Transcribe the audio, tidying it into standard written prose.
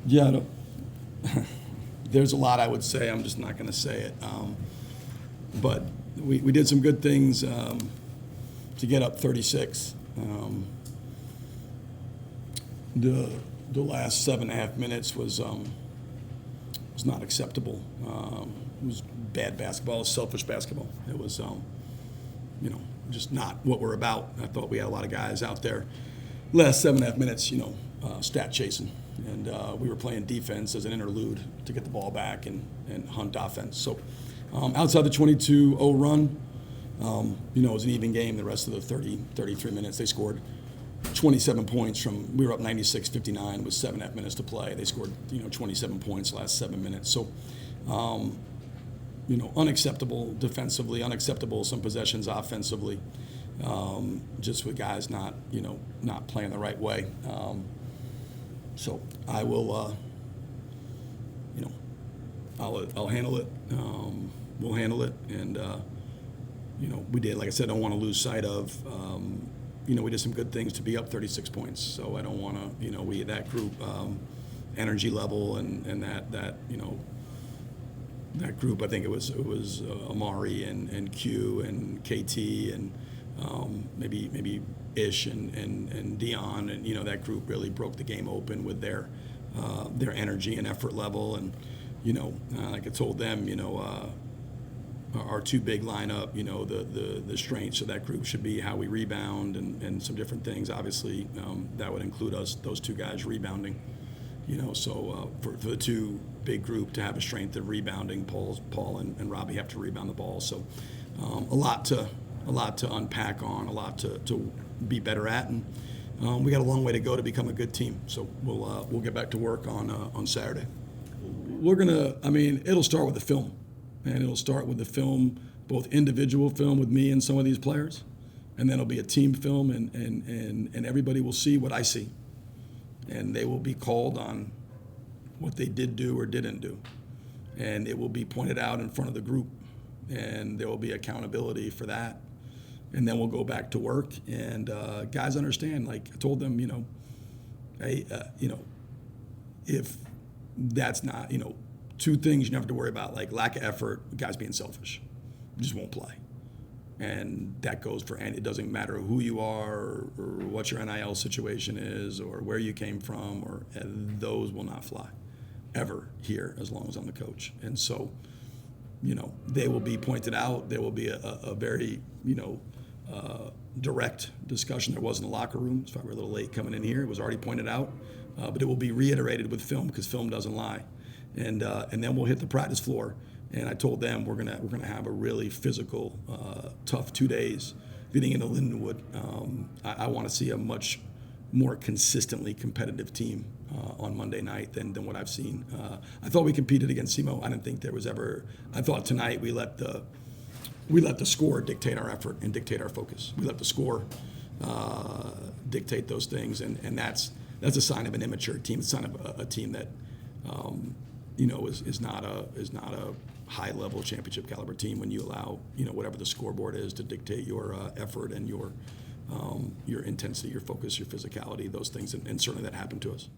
Yeah, there's a lot I would say. I'm just not going to say it. But we did some good things to get up 36. The last 7.5 minutes was not acceptable. It was bad basketball, selfish basketball. It was, just not what we're about. I thought we had a lot of guys out there. Last 7.5 minutes, stat chasing. And we were playing defense as an interlude to get the ball back and hunt offense. So outside the 22-0 run, it was an even game the rest of the 33 minutes. They scored 27 points we were up 96-59 with 7.5 minutes to play. They scored, 27 points the last 7 minutes. So, unacceptable defensively, unacceptable some possessions offensively, just with guys not playing the right way. So I will, I'll handle it. We'll handle it. And, we did, like I said, I don't want to lose sight of, we did some good things to be up 36 points. So I don't want to, that group, energy level and that group, I think it was Amari and Q and KT and maybe Ish and Dion, and that group really broke the game open with their energy and effort level. And like I told them, our two big lineup, the strengths of that group should be how we rebound and some different things. Obviously, that would include those two guys rebounding. So for the two big group to have a strength of rebounding, Paul and Robbie have to rebound the ball. So a lot to unpack on, a lot to be better at, and we got a long way to go to become a good team. So we'll get back to work on Saturday. It'll start with the film, and it'll start with the film, both individual film with me and some of these players, and then it'll be a team film, and everybody will see what I see. And they will be called on what they did do or didn't do. And it will be pointed out in front of the group. And there will be accountability for that. And then we'll go back to work. And guys understand, like I told them, hey, if that's not, two things you don't have to worry about, like lack of effort, guys being selfish. You just won't play. And that goes for any. It doesn't matter who you are or what your NIL situation is or where you came from, those will not fly ever here as long as I'm the coach. And so, they will be pointed out. There will be a very, direct discussion. There was in the locker room. That's why we're a little late coming in here. It was already pointed out, but it will be reiterated with film because film doesn't lie. And then we'll hit the practice floor. And I told them we're gonna have a really physical, tough 2 days getting into Lindenwood. I want to see a much more consistently competitive team on Monday night than what I've seen. I thought we competed against SEMO. I didn't think there was ever. I thought tonight we let the score dictate our effort and dictate our focus. We let the score dictate those things, and that's a sign of an immature team. It's a sign of a team that is not a high level championship caliber team when you allow whatever the scoreboard is to dictate your effort and your intensity, your focus, your physicality, those things, and certainly that happened to us.